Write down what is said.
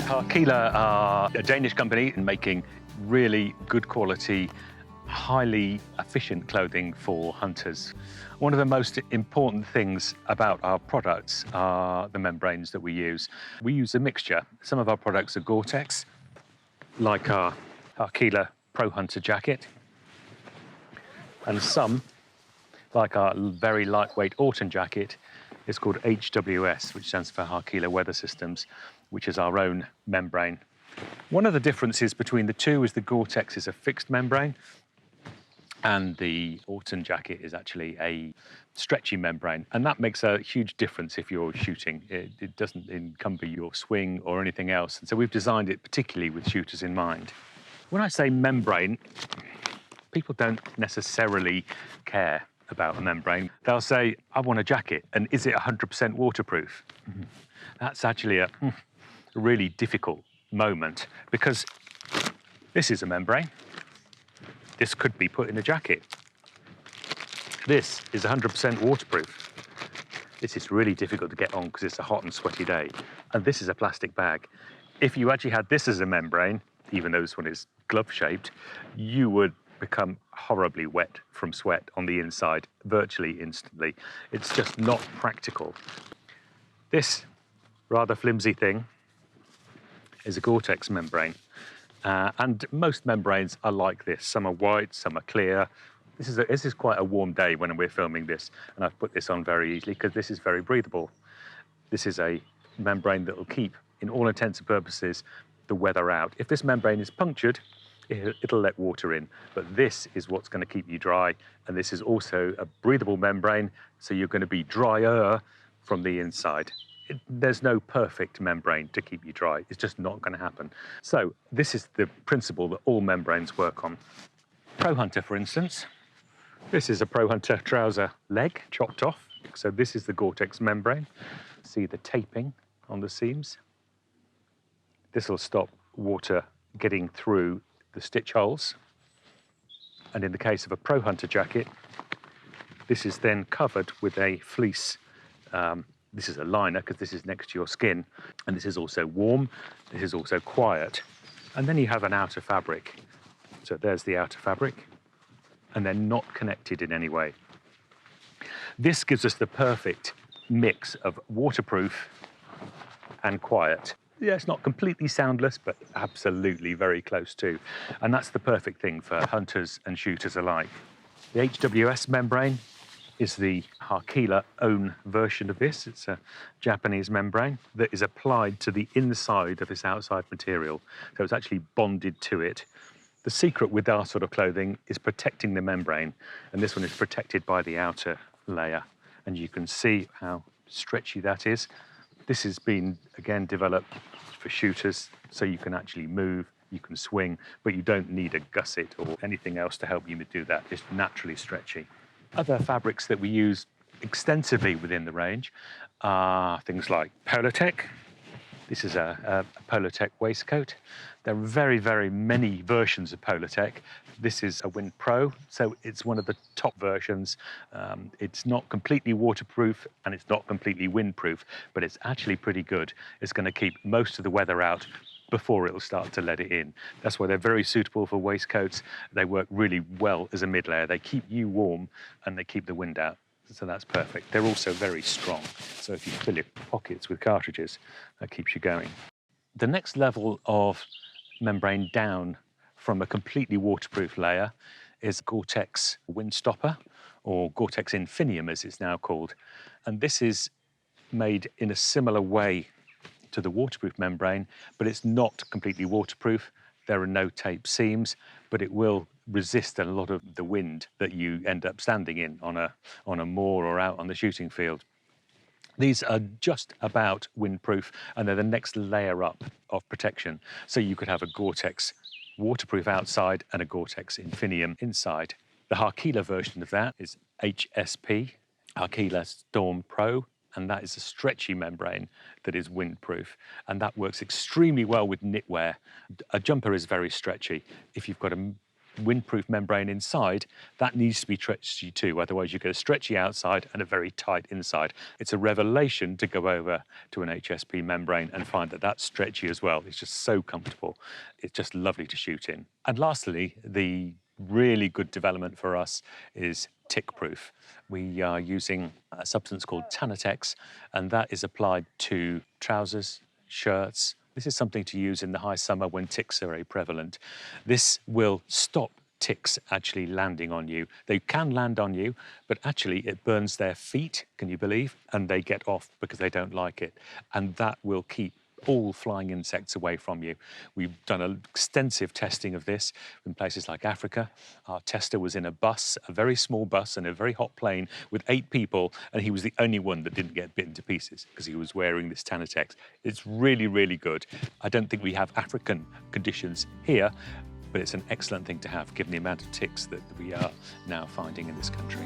Harkila are a Danish company in making really good quality, highly efficient clothing for hunters. One of the most important things about our products are the membranes that we use. We use a mixture. Some of our products are Gore-Tex, like our Harkila Pro Hunter jacket, and some, like our very lightweight autumn jacket, is called HWS, which stands for Harkila Weather Systems, which is our own membrane. One of the differences between the two is the Gore-Tex is a fixed membrane, and the autumn jacket is actually a stretchy membrane. And that makes a huge difference if you're shooting. It doesn't encumber your swing or anything else. And so we've designed it particularly with shooters in mind. When I say membrane, people don't necessarily care about a membrane. They'll say, I want a jacket, and is it 100% waterproof? That's actually a really difficult moment, because this is a membrane. This could be put in a jacket. This is 100% waterproof. This is really difficult to get on because it's a hot and sweaty day. And this is a plastic bag. If you actually had this as a membrane, even though this one is glove-shaped, you would become horribly wet from sweat on the inside virtually instantly. It's just not practical. This rather flimsy thing is a Gore-Tex membrane. And most membranes are like this. Some are white, some are clear. This is quite a warm day when we're filming this, and I've put this on very easily because this is very breathable. This is a membrane that will keep, in all intents and purposes, the weather out. If this membrane is punctured, it'll let water in, but this is what's going to keep you dry, and this is also a breathable membrane, so you're going to be drier from the inside. There's no perfect membrane to keep you dry. It's just not going to happen. So this is the principle that all membranes work on. Pro Hunter, for instance, this is a Pro Hunter trouser leg chopped off. So this is the Gore-Tex membrane. See the taping on the seams. This will stop water getting through the stitch holes. And in the case of a Pro Hunter jacket, this is then covered with a fleece. This is a liner because this is next to your skin, and this is also warm, this is also quiet. And then you have an outer fabric. So there's the outer fabric, and they're not connected in any way. This gives us the perfect mix of waterproof and quiet. Yeah, it's not completely soundless, but absolutely very close to. And that's the perfect thing for hunters and shooters alike. The HWS membrane is the Harkila own version of this. It's a Japanese membrane that is applied to the inside of this outside material. So it's actually bonded to it. The secret with our sort of clothing is protecting the membrane, and this one is protected by the outer layer. And you can see how stretchy that is. This has been, again, developed for shooters, so you can actually move, you can swing, but you don't need a gusset or anything else to help you do that. It's naturally stretchy. Other fabrics that we use extensively within the range are things like Polartec. This is a Polartec waistcoat. There are very, very many versions of Polartec. This is a Wind Pro, so it's one of the top versions. It's not completely waterproof and it's not completely windproof, but it's actually pretty good. It's going to keep most of the weather out before it'll start to let it in. That's why they're very suitable for waistcoats. They work really well as a mid-layer. They keep you warm and they keep the wind out. So that's perfect. They're also very strong. So if you fill your pockets with cartridges, that keeps you going. The next level of membrane down from a completely waterproof layer is Gore-Tex Windstopper, or Gore-Tex Infinium as it's now called. And this is made in a similar way to the waterproof membrane, but it's not completely waterproof. There are no tape seams, but it will resist a lot of the wind that you end up standing in on a moor or out on the shooting field. These are just about windproof, and they're the next layer up of protection. So you could have a Gore-Tex waterproof outside and a Gore-Tex Infinium inside. The Harkila version of that is HSP, Harkila Storm Pro, and that is a stretchy membrane that is windproof, and that works extremely well with knitwear. A jumper is very stretchy. If you've got a windproof membrane inside, that needs to be stretchy too. Otherwise, you get a stretchy outside and a very tight inside. It's a revelation to go over to an HSP membrane and find that that's stretchy as well. It's just so comfortable. It's just lovely to shoot in. And lastly, the really good development for us is tick-proof. We are using a substance called Tanatex, and that is applied to trousers, shirts. This is something to use in the high summer when ticks are very prevalent. This will stop ticks actually landing on you. They can land on you, but actually it burns their feet, can you believe? And they get off because they don't like it. And that will keep all flying insects away from you. We've done an extensive testing of this in places like Africa. Our tester was in a bus, a very small bus and a very hot plane with 8 people, and he was the only one that didn't get bitten to pieces because he was wearing this Tanatex. It's really, really good. I don't think we have African conditions here, but it's an excellent thing to have given the amount of ticks that we are now finding in this country.